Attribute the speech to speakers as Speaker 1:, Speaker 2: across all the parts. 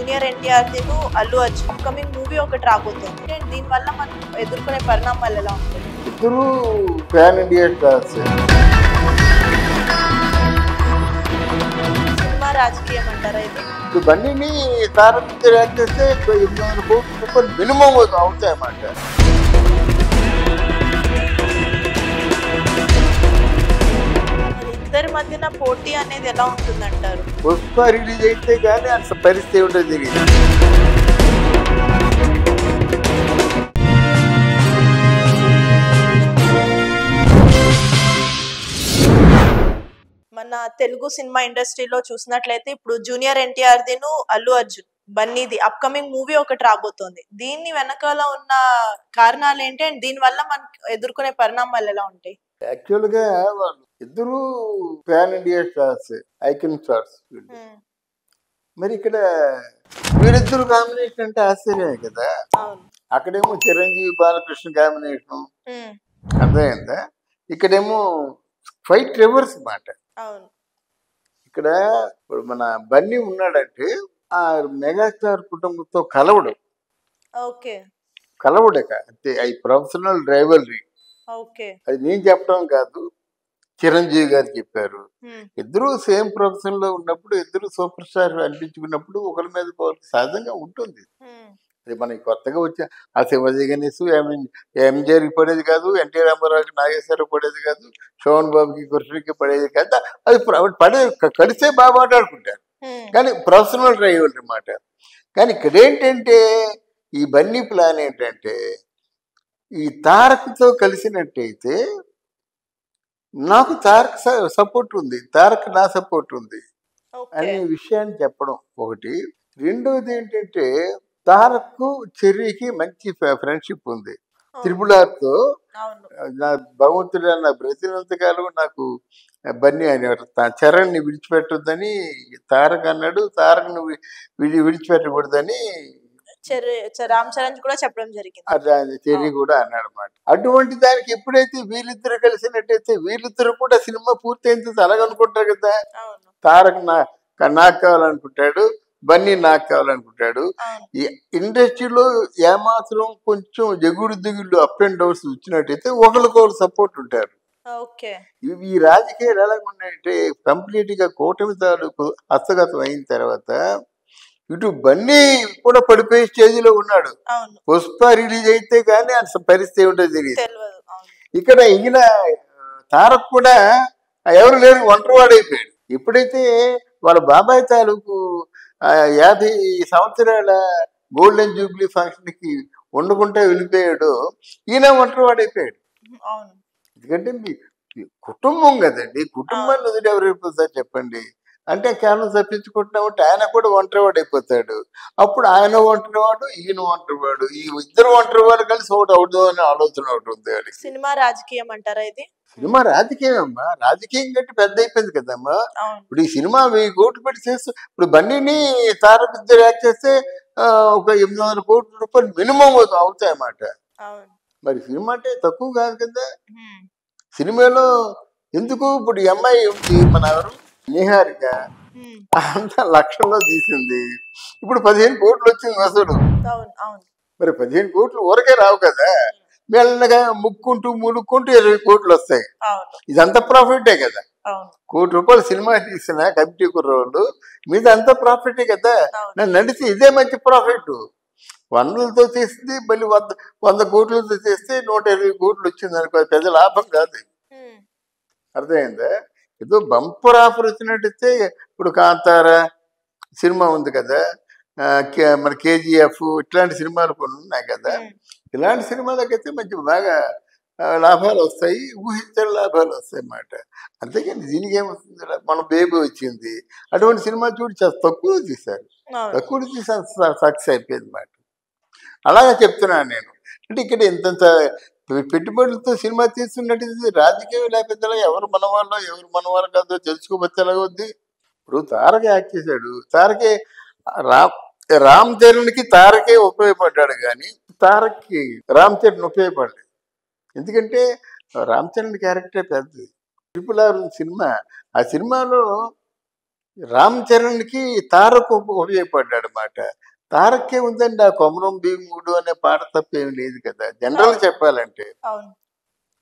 Speaker 1: Junior NTR దిను Allu Arjun upcoming movie ఒకటి రాబోతుంది. దీనివల్ల మనం ఎదుర్కొనే పరిణామాలు ఎలా ఉంటాయి?
Speaker 2: ఇద్దరు ప్యాన్ ఇండియా స్టార్స్.
Speaker 1: సినిమా రాజకీయం అంటారా ఇది?
Speaker 2: ఇవన్నీ తారక చేస్తే 800 కోట్ల రూపాయలు మినిమం అవుతాయి అన్నమాట.
Speaker 1: ఇద్దరి మధ్యన పోటీ అనేది ఎలా ఉంటుందంటారు?
Speaker 2: పుష్ప రిలీజ్ అయితే కానీ అంత పరిస్థితి ఏమిటో తెలియదు.
Speaker 1: మన తెలుగు సినిమా ఇండస్ట్రీలో చూసినట్లయితే ఇప్పుడు జూనియర్ ఎన్టీఆర్ దిను అల్లు అర్జున్ బన్నీది అప్కమింగ్ మూవీ ఒకటి రాబోతోంది. దీన్ని వెనకాల ఉన్న కారణాలు ఏంటి అండ్ దీని వల్ల మనకు ఎదుర్కొనే పరిణామాలు ఎలా ఉంటాయి?
Speaker 2: యాక్చువల్ గా వాళ్ళు ఇద్దరు pan India stars, icon stars. మరి ఇక్కడ వీరిద్దరు కాంబినేషన్ అంటే ఆశ్చర్యమే కదా. అక్కడేమో చిరంజీవి బాలకృష్ణ కాంబినేషన్ అర్థమైందా, ఇక్కడేమో ఫైట్ రివర్స్ మాట. ఇక్కడ ఇప్పుడు మన బన్నీ ఉన్నాడంటే ఆ మెగాస్టార్ కుటుంబంతో కలవడు, కలవడక అంతే. అది ప్రొఫెషనల్ రైవల్రీ. అది నేను చెప్పడం కాదు, చిరంజీవి గారు చెప్పారు. ఇద్దరు సేమ్ ప్రొఫెషన్ లో ఉన్నప్పుడు, ఇద్దరు సూపర్ స్టార్ అనిపించుకున్నప్పుడు ఒకరి మీద ఒకరికి సహజంగా ఉంటుంది. అది మనకి కొత్తగా వచ్చే ఆ శివాజీ గణేష్ ఎంజేఆర్కి పడేది కాదు, ఎన్టీ రామారావుకి నాగేశ్వరరావు పడేది కాదు, శోభన్ బాబుకి కృష్ణకి పడేది కాదు. అది కలిసే బాగా మాట్లాడుకుంటారు, కానీ ప్రొఫెషనల్ డ్రైవ్ అన్నమాట. కానీ ఇక్కడ ఏంటంటే ఈ బన్నీ ప్లాన్ ఏంటంటే ఈ తారక్తో కలిసినట్టయితే నాకు తారక్ సపోర్ట్ ఉంది, తారక్ నా సపోర్ట్ ఉంది అనే విషయాన్ని చెప్పడం ఒకటి. రెండోది ఏంటంటే తారక్ చెర్రీకి మంచి ఫ్రెండ్షిప్ ఉంది. త్రిపులార్తో నా భగవంతుడు నా బ్రతినంతకాలం నాకు బన్నీ అనేవారు, చరణ్ని విడిచిపెట్టొద్దని తారక్ అన్నాడు, తారక్ను విడిచిపెట్టకూడదని
Speaker 1: రామ్ చరణ్ కూడా చెప్పడం జరిగింది.
Speaker 2: చెర్రీ కూడా అన్నాడు అన్నమాట. అటువంటి దానికి ఎప్పుడైతే వీళ్ళిద్దరు కలిసినట్టయితే వీళ్ళిద్దరు కూడా సినిమా పూర్తయిన అలాగనుకుంటారు కదా. తారక్ నాకు కావాలనుకుంటాడు, బన్నీ నాకు కావాలనుకుంటాడు. ఈ ఇండస్ట్రీలో ఏమాత్రం కొంచెం ఎగుడు దిగుళ్ళు అప్ అండ్ డౌన్స్ వచ్చినట్టయితే ఒకరికొకరు సపోర్ట్ ఉంటారు. ఈ రాజకీయాలు ఎలా ఉన్నాయంటే కంప్లీట్ గా కూటమి తాలూకు హస్తగతం అయిన తర్వాత ఇటు బన్నీ కూడా పడిపోయే స్టేజ్లో ఉన్నాడు. పుష్ప రిలీజ్ అయితే కానీ అంత పరిస్థితి ఏమిటో తెలియదు. ఇక్కడ ఈయన తారక్ కూడా ఎవరు లేరు, ఒంటరివాడైపోయాడు. ఎప్పుడైతే వాళ్ళ బాబాయ్ తాలూకు 50 సంవత్సరాల గోల్డెన్ జూబ్లీ ఫంక్షన్ కి వండుకుంటే వెళ్ళిపోయాడు, ఈయన ఒంటరివాడైపోయాడు. ఎందుకంటే మీ కుటుంబం కదండి, కుటుంబాన్ని వదిలి ఎవరైపోతారు చెప్పండి. అంటే కేవలం తప్పించుకుంటున్నామంటే ఆయన కూడా ఒంటరివాడు అయిపోతాడు. అప్పుడు ఆయన ఒంటరివాడు, ఈయన ఒంటరివాడు, ఈ ఇద్దరు ఒంటరివాడు కలిసి ఒకటి అవుతాం అనే ఆలోచన ఒకటి ఉంది.
Speaker 1: సినిమా రాజకీయం అంటారా ఇది?
Speaker 2: సినిమా రాజకీయం అమ్మా, రాజకీయం కంటే పెద్ద అయిపోయింది కదమ్మా. ఇప్పుడు ఈ సినిమా 1000 కోట్లు పెట్టి చేస్తూ ఇప్పుడు బన్నీని తారక్ ఇద్దరు యాక్ట్ చేస్తే ఒక 800 కోట్ల రూపాయలు మినిమం అవుతాయి అన్నమాట. మరి సినిమా అంటే తక్కువ కాదు కదా. సినిమాలో ఎందుకు ఇప్పుడు ఈ అమ్మాయి మన ఎవరు నిహారిక అంత లక్షల్లో తీసింది, ఇప్పుడు 15 కోట్లు వచ్చింది వసూలు. మరి 15 కోట్లు ఊరకే రావు కదా, మెల్లగా ముక్కుంటూ మునుక్కుంటూ 20 కోట్లు వస్తాయి. ఇదంతా ప్రాఫిటే కదా. ₹1 సినిమా తీసిన కమిటీ కుర్రోళ్ళు మీద అంతా ప్రాఫిటే కదా. నన్ను నడిచి ఇదే మంచి ప్రాఫిట్. 100లతో తీసింది మళ్ళీ 100 కోట్లతో తీస్తే 120 కోట్లు వచ్చింది అనుకో, పెద్ద లాభం కాదు. అర్థమైందా? ఏదో బంపర్ ఆఫర్ వచ్చినట్టయితే ఇప్పుడు కాంతారా సినిమా ఉంది కదా, మన KGF ఇట్లాంటి సినిమాలు కొన్ని ఉన్నాయి కదా. ఇలాంటి సినిమాలకైతే మంచి బాగా లాభాలు వస్తాయి, ఊహించిన లాభాలు వస్తాయి అన్నమాట. అంతేకాని దీనికి ఏమవుతుంది, మన బేబీ వచ్చింది అటువంటి సినిమా చూడి చాలా తక్కువ తీశారు, తక్కువ తీసి సక్సెస్ అయిపోయింది అన్నమాట. అలాగే చెప్తున్నాను నేను. అంటే ఇక్కడ ఇంతంత పెట్టుబడులతో సినిమా తీస్తున్నట్టు రాజకీయం లేకపోతే ఎవరు మనవాళ్ళో ఎవరు మనవాళ్ళు కాదో తెలుసుకోబోతే ఎలాగొద్ది. ఇప్పుడు తారక యాక్ట్ చేశాడు, తారకే రామ్ చరణ్కి తారకే ఉపయోగపడ్డాడు, కానీ తారక్కి రామ్ చరణ్ ఉపయోగపడలేదు. ఎందుకంటే రామ్ చరణ్ క్యారెక్టర్ పెద్దది. RRR సినిమా, ఆ సినిమాలో రామ్ చరణ్ కి తారక్ ఉపయోగపడ్డాడు అన్నమాట. తారక్కే ఉందండి ఆ కొమరం భీముడు అనే పాట తప్ప ఏమి లేదు కదా జనరల్ చెప్పాలంటే.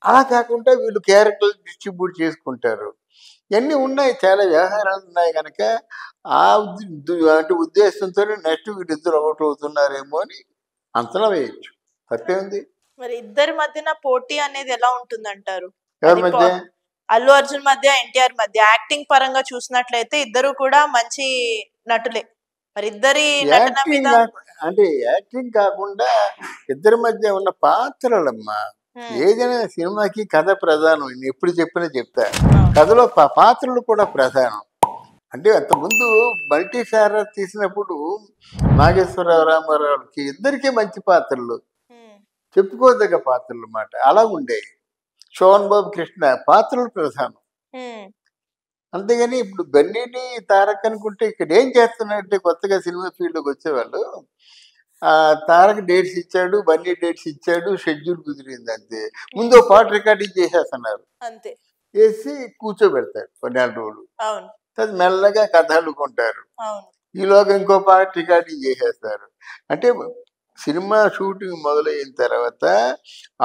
Speaker 2: అలా కాకుండా వీళ్ళు క్యారెక్టర్లు డిస్ట్రిబ్యూట్ చేసుకుంటారు. ఇవన్నీ ఉన్నాయి, చాలా వ్యవహారాలు ఉన్నాయి కనుక ఆ అంటే ఉద్దేశంతో నెక్స్ట్ వీళ్ళిద్దరు అవుట్ అవుతున్నారేమో అని అంచనా వేయచ్చు. తప్పేముంది?
Speaker 1: మరి ఇద్దరి మధ్యన పోటీ అనేది ఎలా ఉంటుందంటారు?
Speaker 2: ఎవరి మధ్య?
Speaker 1: అల్లు అర్జున్ మధ్య, ఎన్టీఆర్ మధ్య. యాక్టింగ్ పరంగా చూసినట్లయితే ఇద్దరు కూడా మంచి నటులే. మరి ఇద్దరి నటన మీద
Speaker 2: అంటే యాక్టింగ్ కాకుండా ఇద్దరి మధ్య ఉన్న పాత్రలమ్మా. ఏదైనా సినిమాకి కథ ప్రధానం. నేను ఎప్పుడు చెప్పినా చెప్తా, కథలో పాత్రలు కూడా ప్రధానం. అంటే అంతకుముందు మల్టీ స్టారర్ తీసినప్పుడు నాగేశ్వరరావు, రామారావుకి ఇద్దరికీ మంచి పాత్రలు, చెప్పుకోదగ్గ పాత్రలు అన్నమాట. అలా ఉండేవి. శోభన్ బాబు, కృష్ణ పాత్రలు ప్రధానం. అంతేగాని ఇప్పుడు బన్నీని తారక్ అనుకుంటే ఇక్కడ ఏం చేస్తున్నారంటే కొత్తగా సినిమా ఫీల్డ్లోకి వచ్చేవాళ్ళు తారక్ డేట్స్ ఇచ్చాడు, బన్నీ డేట్స్ ఇచ్చాడు, షెడ్యూల్ కుదిరింది అంతే. ముందు పాట రికార్డింగ్ చేసేస్తున్నారు,
Speaker 1: అంతే
Speaker 2: వేసి కూర్చోబెడతారు 14 రోజులు. అది మెల్లగా కథ అల్లుకుంటారు. ఈలోగా ఇంకో పాట రికార్డింగ్ చేసేస్తారు. అంటే సినిమా షూటింగ్ మొదలైన తర్వాత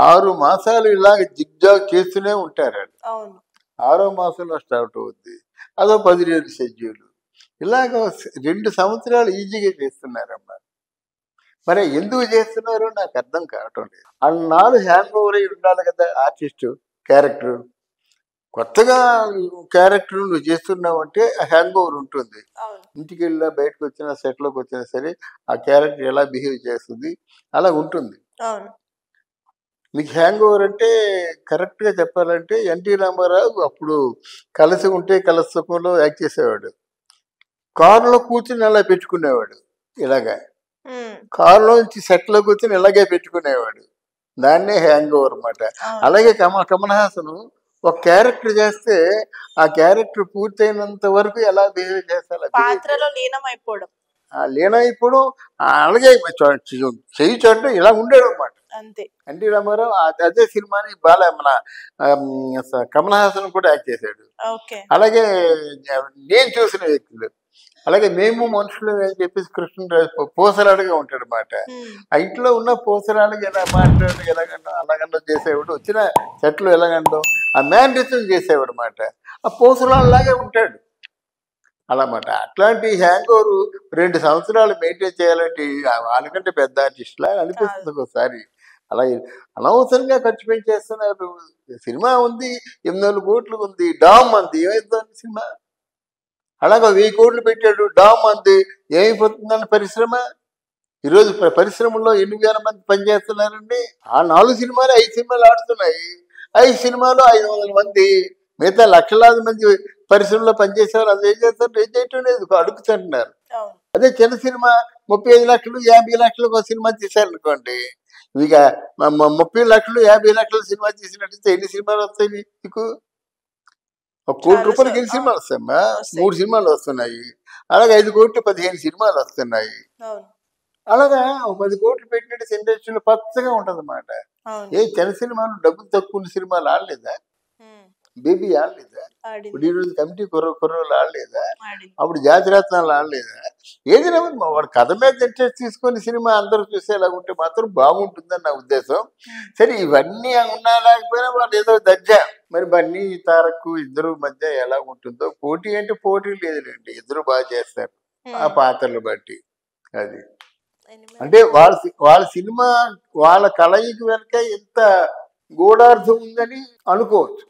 Speaker 2: 6 మాసాలు ఇలాగ జిగ్జాగ్ చేస్తూనే ఉంటారు. 6వ మాసంలో స్టార్ట్ అవుద్ది, అదో 10 రోజులు షెడ్యూల్. ఇలాగ 2 సంవత్సరాలు ఈజీగా చేస్తున్నారమ్మా. మరి ఎందుకు చేస్తున్నారో నాకు అర్థం కావటం లేదు. అన్నాళ్ళు హ్యాంగ్ ఓవర్ అయి ఉండాలి కదా ఆర్టిస్టు క్యారెక్టర్. కొత్తగా క్యారెక్టర్ నువ్వు చేస్తున్నావు అంటే హ్యాంగ్ ఓవర్ ఉంటుంది. ఇంటికి వెళ్ళినా బయటకు వచ్చినా సెట్లోకి వచ్చినా సరే ఆ క్యారెక్టర్ ఎలా బిహేవ్ చేస్తుంది అలా ఉంటుంది. మీకు హ్యాంగ్ ఓవర్ అంటే కరెక్ట్గా చెప్పాలంటే ఎన్టీ రామారావు అప్పుడు కలిసి ఉంటే కలిసి సుఖంలో యాక్ట్ చేసేవాడు. కారులో కూర్చుని అలా పెట్టుకునేవాడు, ఇలాగా కారులోంచి సెట్లోకి వచ్చి ఇలాగే పెట్టుకునేవాడు. దాన్నే హ్యాంగ్ ఓవర్ అన్నమాట. అలాగే కమల్ హాసన్ ఒక క్యారెక్టర్ చేస్తే ఆ క్యారెక్టర్ పూర్తయినంత వరకు ఎలా బిహేవ్ చేస్తారు,
Speaker 1: పాత్రలో లీనమైపోవడం.
Speaker 2: అలాగే చెయ్యి చూడడం ఇలా ఉండేది అన్నమాట. ఎన్టీ రామారావు అదే సినిమాని మన కమల్ హాసన్ కూడా యాక్ట్ చేశాడు. అలాగే నేను చూసిన వ్యక్తులు, అలాగే మేము మనుషులు అని చెప్పేసి కృష్ణరాజు పోసరాడుగా ఉంటాడు అన్నమాట. ఆ ఇంట్లో ఉన్న పోసరాడుగా ఎలా మాట్లాడు, ఎలాగండో అలాగండో చేసేవాడు, వచ్చిన సెట్లు ఎలాగండో ఆ మ్యానరిజం చేసేవాడు అన్నమాట. ఆ పోసరాడులాగే ఉంటాడు అలామాట. అట్లాంటి హ్యాంగ్ ఓవర్ 2 సంవత్సరాలు మెయింటైన్ చేయాలంటే వాళ్ళకంటే పెద్ద ఆర్టిస్ట్లా అనిపిస్తుంది ఒకసారి. అలాగే అనవసరంగా ఖర్చు పెంచేస్తున్నారు. సినిమా ఉంది, 800 కోట్లు ఉంది, డామ్ అంది, ఏమైంది సినిమా? అలాగే 1000 కోట్లు పెట్టాడు, డామ్ అంది, ఏమైపోతుందని పరిశ్రమ. ఈరోజు పరిశ్రమలో 8,000 మంది పనిచేస్తున్నారండి. ఆ 4 సినిమాలు 5 సినిమాలు ఆడుతున్నాయి. 5 సినిమాలు 500 మంది, మిగతా లక్షలాది మంది పరిశ్రమలో పనిచేసేవారు. అది ఏం చేస్తారు? ఏం చేయటం లేదు, అడుగుతుంటున్నారు. అదే చిన్న సినిమా 35 లక్షలు 50 లక్షలకు ఒక సినిమా తీశారనుకోండి, ఇక 30 లక్షలు 50 లక్షల సినిమా తీసినట్టు ఎన్ని సినిమాలు వస్తాయి మీకు? 1 కోటి రూపాయలకి ఎన్ని సినిమాలు వస్తాయమ్మా? 3 సినిమాలు వస్తున్నాయి. అలాగే 5 కోట్లు 15 సినిమాలు వస్తున్నాయి. అలాగా 10 కోట్లు పెట్టినట్టు ఇండస్ట్రీలో పచ్చగా ఉంటది అన్నమాట. ఏ చిన్న సినిమాలు డబ్బులు తక్కువ సినిమాలు ఆడలేదా? బేబీ ఆడలేదా? ఇప్పుడు ఈరోజు కమిటీ కుర్రోళ్ళు ఆడలేదా? అప్పుడు జాతిరత్నాలు ఆడలేదా? ఏదైనా వాడు కథ మీద ఇంట్రెస్ట్ తీసుకొని సినిమా అందరూ చూసేలా ఉంటే మాత్రం బాగుంటుందని నా ఉద్దేశం. సరే ఇవన్నీ ఉన్నా లేకపోయినా వాళ్ళు ఏదో దర్జా. మరి బన్నీ తారక్ ఇద్దరు మధ్య ఎలా ఉంటుందో, పోటీ అంటే పోటీ లేదులేండి, ఇద్దరు బాగా చేస్తారు ఆ పాత్రలు బట్టి. అది అంటే వాళ్ళ సినిమా వాళ్ళ కలయిక వెనక ఎంత గూఢార్థం ఉందని అనుకోవచ్చు.